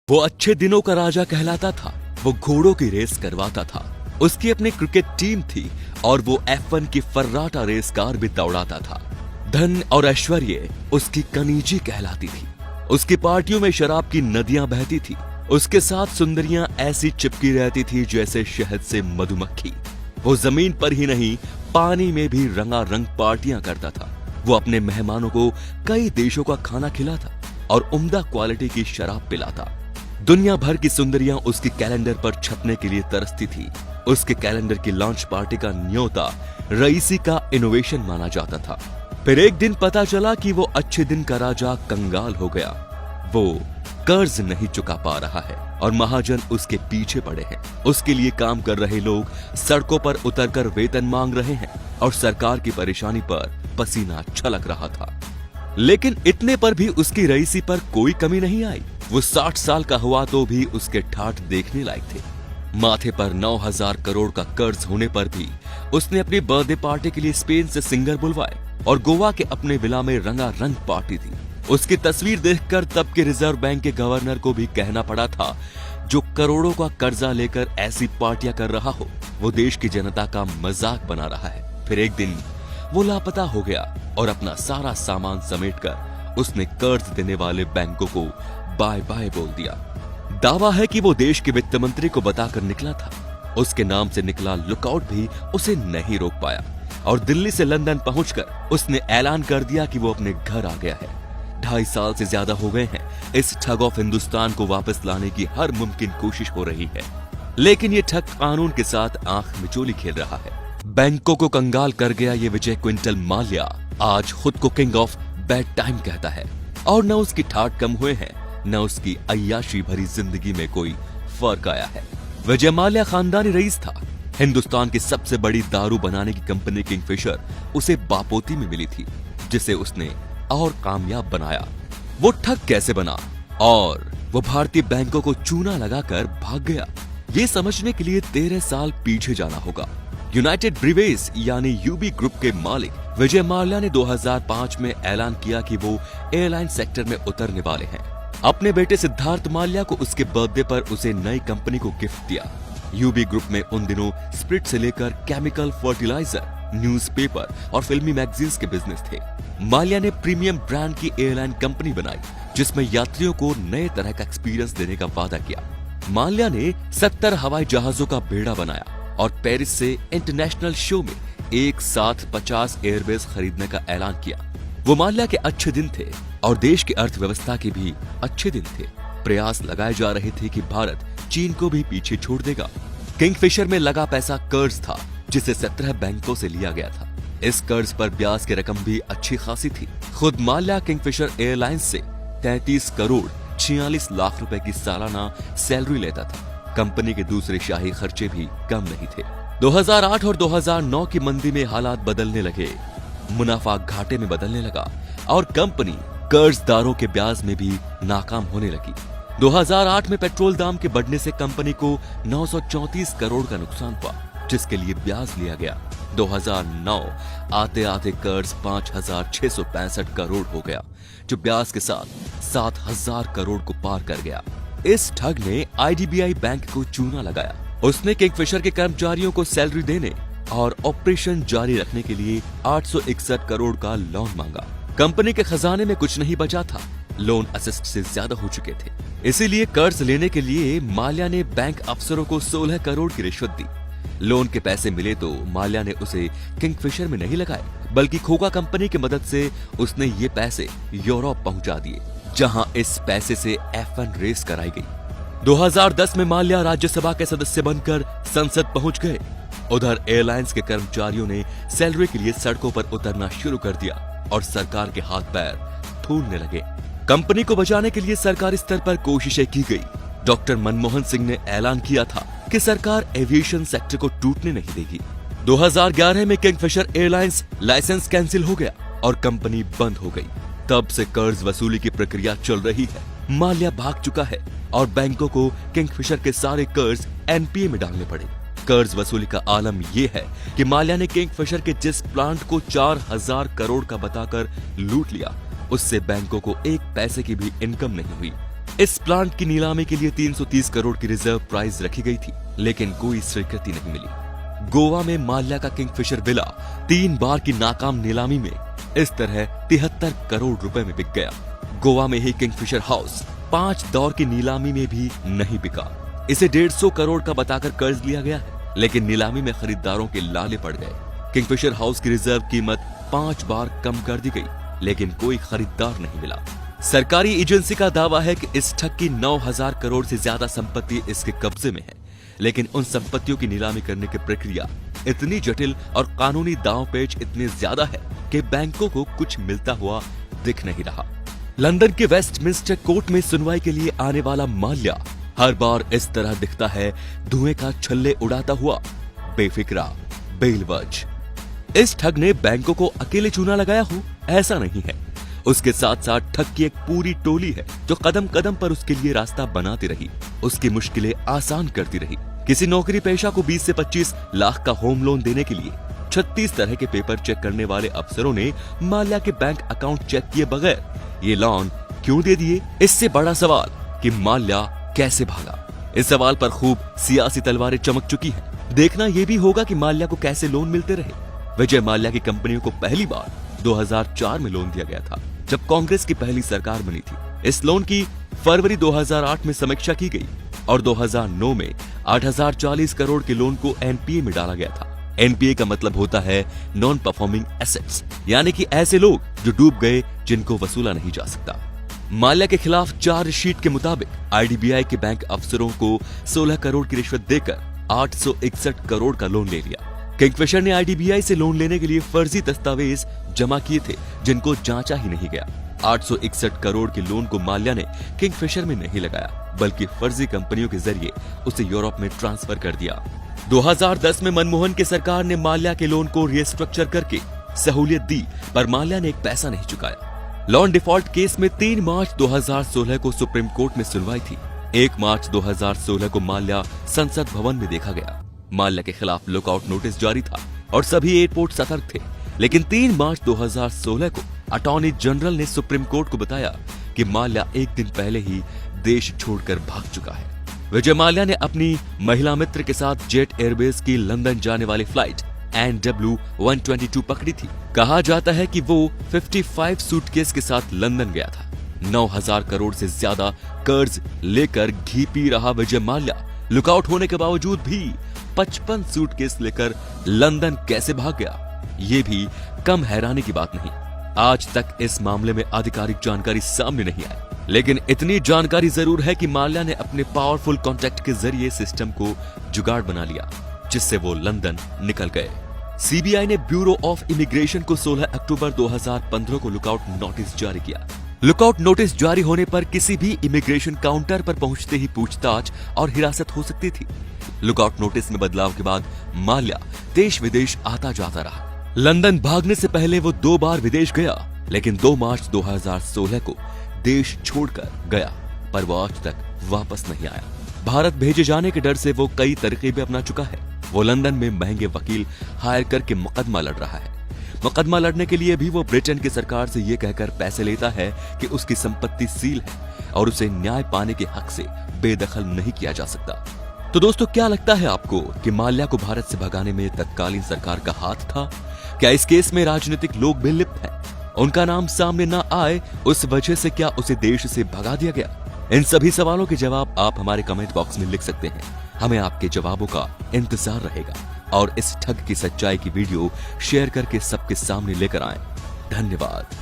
वो अच्छे दिनों का राजा कहलाता था। वो घोड़ों की रेस करवाता था। उसकी अपनी क्रिकेट टीम थी और वो F1 की फर्राटा रेस कार भी दौड़ाता था। धन और ऐश्वर्य उसकी कनीजी कहलाती थी। उसकी पार्टियों में शराब की नदियां बहती थी। उसके साथ सुंदरियां ऐसी चिपकी रहती थी जैसे शहद से मधुमक्खी। वो जमीन पर ही नहीं, पानी में भी रंगारंग पार्टियां करता था। वो अपने मेहमानों को कई देशों का खाना खिलाता और उम्दा क्वालिटी की शराब पिलाता। दुनिया भर की सुंदरियां उसके कैलेंडर पर छपने के लिए तरसती थी। उसके कैलेंडर की लॉन्च पार्टी का न्योता रईसी का इनोवेशन माना जाता था। फिर एक दिन पता चला कि वो अच्छे दिन का राजा कंगाल हो गया। वो कर्ज नहीं चुका पा रहा है और महाजन उसके पीछे पड़े हैं। उसके लिए काम कर रहे लोग सड़कों पर उतरकर वेतन मांग रहे हैं और सरकार की परेशानी पर पसीना छलक रहा था। लेकिन इतने पर भी उसकी रईसी पर कोई कमी नहीं आई। वो 60 साल का हुआ तो भी उसके ठाठ देखने लायक थे। माथे पर 9,000 करोड़ का कर्ज होने पर भी उसने अपनी बर्थडे पार्टी के लिए स्पेन से सिंगर बुलवाए और गोवा के अपने विला में रंगारंग पार्टी थी। उसकी तस्वीर देखकर तब के रिजर्व बैंक के गवर्नर को भी कहना पड़ा था, जो करोड़ों का कर्जा लेकर ऐसी पार्टियां कर रहा हो, वो देश की जनता का मजाक बना रहा है। फिर एक दिन वो लापता हो गया और अपना सारा सामान समेटकर उसने कर्ज देने वाले बैंकों को बाय बाय बोल दिया। दावा है कि वो देश के वित्त मंत्री को बताकर निकला था। उसके नाम से निकला लुकआउट भी उसे नहीं रोक पाया और दिल्ली से लंदन पहुंचकर उसने ऐलान कर दिया कि वो अपने घर आ गया है। 2.5 साल से ज्यादा हो गए हैं इस ठग ऑफ हिंदुस्तान को वापस लाने की हर मुमकिन कोशिश हो रही है, लेकिन ये ठग कानून के साथ आंख मिचोली खेल रहा है। बैंकों को कंगाल कर गया ये विजय क्विंटल माल्या आज खुद को किंग ऑफ बैड टाइम कहता है और न उसकी ठाठ कम हुए हैं, न उसकी अय्याशी भरी जिंदगी में कोई फर्क आया है। विजय माल्या खानदानी रईस था। हिंदुस्तान की सबसे बड़ी दारू बनाने की कंपनी किंगफिशर उसे बापोती में मिली थी, जिसे उसने और कामयाब बनाया। वो ठग कैसे बना और वो भारतीय बैंकों को चूना लगाकर भाग गया, ये समझने के लिए 13 साल पीछे जाना होगा। यूनाइटेड ब्रीवेज यानी यूबी ग्रुप के मालिक विजय माल्या ने 2005 में ऐलान किया कि वो एयरलाइन सेक्टर में उतरने वाले हैं। अपने बेटे सिद्धार्थ माल्या को उसके बर्थडे पर उसे नई कंपनी को गिफ्ट दिया। यूबी ग्रुप में उन दिनों स्प्रिट से लेकर केमिकल फर्टिलाइजर, न्यूज़पेपर और फिल्मी मैगजीन्स के बिजनेस थे। माल्या ने प्रीमियम ब्रांड की एयरलाइन कंपनी बनाई, जिसमें यात्रियों को नए तरह का एक्सपीरियंस देने का वादा किया। माल्या ने 70 हवाई जहाजों का बेड़ा बनाया और पेरिस से इंटरनेशनल शो में एक साथ 50 एयरबेस खरीदने का ऐलान किया। वो माल्या के अच्छे दिन थे और देश की अर्थव्यवस्था के भी अच्छे दिन थे। प्रयास लगाए जा रहे थे कि भारत चीन को भी पीछे छोड़ देगा। किंगफिशर में लगा पैसा कर्ज था, जिसे 17 बैंकों से लिया गया था। इस कर्ज पर ब्याज की रकम भी अच्छी खासी थी। खुद माल्या किंगफिशर एयरलाइंस से 33 करोड़ 46 लाख रुपए की सालाना सैलरी लेता था। कंपनी के दूसरे शाही खर्चे भी कम नहीं थे। 2008 और 2009 की मंदी में हालात बदलने लगे। मुनाफा घाटे में बदलने लगा और कंपनी कर्जदारों के ब्याज में भी नाकाम होने लगी। 2008 में पेट्रोल दाम के बढ़ने से कंपनी को 934 करोड़ का नुकसान हुआ, जिसके लिए ब्याज लिया गया। 2009 आते आते कर्ज 5,665 करोड़ हो गया, जो ब्याज के साथ 7,000 करोड़ को पार कर गया। इस ठग ने IDBI बैंक को चूना लगाया। उसने किंगफिशर के कर्मचारियों को सैलरी देने और ऑपरेशन जारी रखने के लिए 861 करोड़ का लोन मांगा। कंपनी के खजाने में कुछ नहीं बचा था। लोन असिस्ट से ज्यादा हो चुके थे। इसीलिए कर्ज लेने के लिए माल्या ने बैंक अफसरों को 16 करोड़ की रिश्वत दी। लोन के पैसे मिले तो माल्या ने उसे किंगफिशर में नहीं लगाए, बल्कि खोका कंपनी की मदद से उसने ये पैसे यूरोप पहुंचा दिए, जहां इस पैसे से F1 रेस कराई गई। 2010 में माल्या राज्यसभा के सदस्य बनकर संसद पहुंच गए। उधर एयरलाइंस के कर्मचारियों ने सैलरी के लिए सड़कों पर उतरना शुरू कर दिया और सरकार के हाथ पैर फूलने लगे। कंपनी को बचाने के लिए सरकारी स्तर पर कोशिशें की गई। डॉक्टर मनमोहन सिंह ने ऐलान किया था कि सरकार एविएशन सेक्टर को टूटने नहीं देगी। 2011 में किंगफिशर एयरलाइंस लाइसेंस कैंसिल हो गया और कंपनी बंद हो गई। तब से कर्ज वसूली की प्रक्रिया चल रही है। माल्या भाग चुका है और बैंकों को किंगफिशर के सारे कर्ज एनपीए में डालने पड़े। कर्ज वसूली का आलम ये है कि माल्या ने किंगफिशर के जिस प्लांट को 4,000 करोड़ का बताकर लूट लिया, उससे बैंकों को एक पैसे की भी इनकम नहीं हुई। इस प्लांट की नीलामी के लिए 330 करोड़ की रिजर्व प्राइस रखी गई थी, लेकिन कोई स्वीकृति नहीं मिली। गोवा में माल्या का किंगफिशर विला 3 बार की नाकाम नीलामी में इस तरह 73 करोड़ रुपए में बिक गया। गोवा में ही किंगफिशर हाउस 5 दौर की नीलामी में भी नहीं बिका। इसे 150 करोड़ का बताकर कर्ज लिया गया है, लेकिन नीलामी में खरीदारों के लाले पड़ गए। किंगफिशर हाउस की रिजर्व कीमत 5 बार कम कर दी गई, लेकिन कोई खरीदार नहीं मिला। सरकारी एजेंसी का दावा है कि इस ठग की 9000 करोड़ से ज्यादा संपत्ति इसके कब्जे में है, लेकिन उन संपत्तियों की नीलामी करने की प्रक्रिया इतनी जटिल और कानूनी दांव-पेच इतने ज्यादा है कि बैंकों को कुछ मिलता हुआ दिख नहीं रहा। लंदन के वेस्टमिंस्टर कोर्ट में सुनवाई के लिए आने वाला माल्या हर बार इस तरह दिखता है, धुएं का छल्ले उड़ाता हुआ, बेफिक्रा, बेलवज। इस ठग ने बैंकों को अकेले चूना लगाया हो, ऐसा नहीं है। उसके साथ साथ ठग की एक पूरी टोली है जो कदम कदम पर उसके लिए रास्ता बनाती रही, उसकी मुश्किलें आसान करती रही। किसी नौकरी पेशा को 20 से 25 लाख का होम लोन देने के लिए 36 तरह के पेपर चेक करने वाले अफसरों ने माल्या के बैंक अकाउंट चेक किए बगैर ये लोन क्यों दे दिए? इससे बड़ा सवाल कि माल्या कैसे भागा, इस सवाल पर खूब सियासी तलवारें चमक चुकी हैं। देखना यह भी होगा कि माल्या को कैसे लोन मिलते रहे। विजय माल्या की कंपनियों को पहली बार 2004 में लोन दिया गया था, जब कांग्रेस की पहली सरकार बनी थी। इस लोन की फरवरी 2008 में समीक्षा की गई और 2009 में 8040 करोड़ के लोन को एनपीए में डाला गया था। एनपीए का मतलब होता है नॉन परफॉर्मिंग एसेट्स, यानी कि ऐसे लोग जो डूब गए, जिनको वसूला नहीं जा सकता। माल्या के खिलाफ चार्जशीट के मुताबिक आईडीबीआई के बैंक अफसरों को 16 करोड़ की रिश्वत देकर 861 करोड़ का लोन ले लिया। किंगफिशर ने आईडीबीआई से लोन लेने के लिए फर्जी दस्तावेज जमा किए थे, जिनको जांचा ही नहीं गया। 861 करोड़ के लोन को माल्या ने किंगफिशर में नहीं लगाया, बल्कि फर्जी कंपनियों के जरिए उसे यूरोप में ट्रांसफर कर दिया। 2010 में मनमोहन की सरकार ने माल्या के लोन को रिस्ट्रक्चर करके सहूलियत दी, पर माल्या ने एक पैसा नहीं चुकाया। लोन डिफॉल्ट केस में 3 मार्च 2016 को सुप्रीम कोर्ट में सुनवाई थी। 1 मार्च 2016 को माल्या संसद भवन में देखा गया। माल्या के खिलाफ लुकआउट नोटिस जारी था और सभी एयरपोर्ट सतर्क थे, लेकिन 3 मार्च 2016 को अटॉर्नी जनरल ने सुप्रीम कोर्ट को बताया कि माल्या एक दिन पहले ही देश छोड़कर भाग चुका है। विजय माल्या ने अपनी महिला मित्र के साथ जेट एयरवेज की लंदन जाने वाली फ्लाइट NW122 पकड़ी थी। कहा जाता है कि वो 55 सूटकेस के साथ लंदन गया था। 9000 करोड़ से ज्यादा कर्ज लेकर घी पी रहा विजय माल्या लुकआउट होने के बावजूद भी 55 सूटकेस लेकर लंदन कैसे भाग गया, ये भी कम हैरानी की बात नहीं। आज तक इस मामले में आधिकारिक जानकारी सामने नहीं आई, लेकिन इतनी जानकारी जरूर है कि माल्या ने अपने पावरफुल कॉन्टैक्ट के जरिए सिस्टम को जुगाड़ बना लिया, जिससे वो लंदन निकल गए। सीबीआई ने ब्यूरो ऑफ इमिग्रेशन को 16 अक्टूबर 2015 को लुकआउट नोटिस जारी किया। लुकआउट नोटिस जारी होने पर किसी भी इमिग्रेशन काउंटर पर पहुंचते ही पूछताछ और हिरासत हो सकती थी। लुकआउट नोटिस में बदलाव के बाद माल्या देश विदेश आता जाता रहा। लंदन भागने से पहले वो 2 बार विदेश गया, लेकिन 2 मार्च 2016 को देश छोड़कर गया, पर वो आज तक वापस नहीं आया। भारत भेजे जाने के डर से वो कई तरकीबें अपना चुका है। वो लंदन में महंगे वकील हायर करके मुकदमा लड़ रहा है। मुकदमा लड़ने के लिए भी वो ब्रिटेन की सरकार से ये कहकर पैसे लेता है कि उसकी संपत्ति सील है और उसे न्याय पाने के हक से बेदखल नहीं किया जा सकता। तो दोस्तों, क्या लगता है आपको कि माल्या को भारत से भगाने में तत्कालीन सरकार का हाथ था? क्या इस केस में राजनीतिक लोग भी लिप्त हैं? उनका नाम सामने न आए, उस वजह से क्या उसे देश से भगा दिया गया? इन सभी सवालों के जवाब आप हमारे कमेंट बॉक्स में लिख सकते हैं। हमें आपके जवाबों का इंतजार रहेगा और इस ठग की सच्चाई की वीडियो शेयर करके सबके सामने लेकर आएं। धन्यवाद।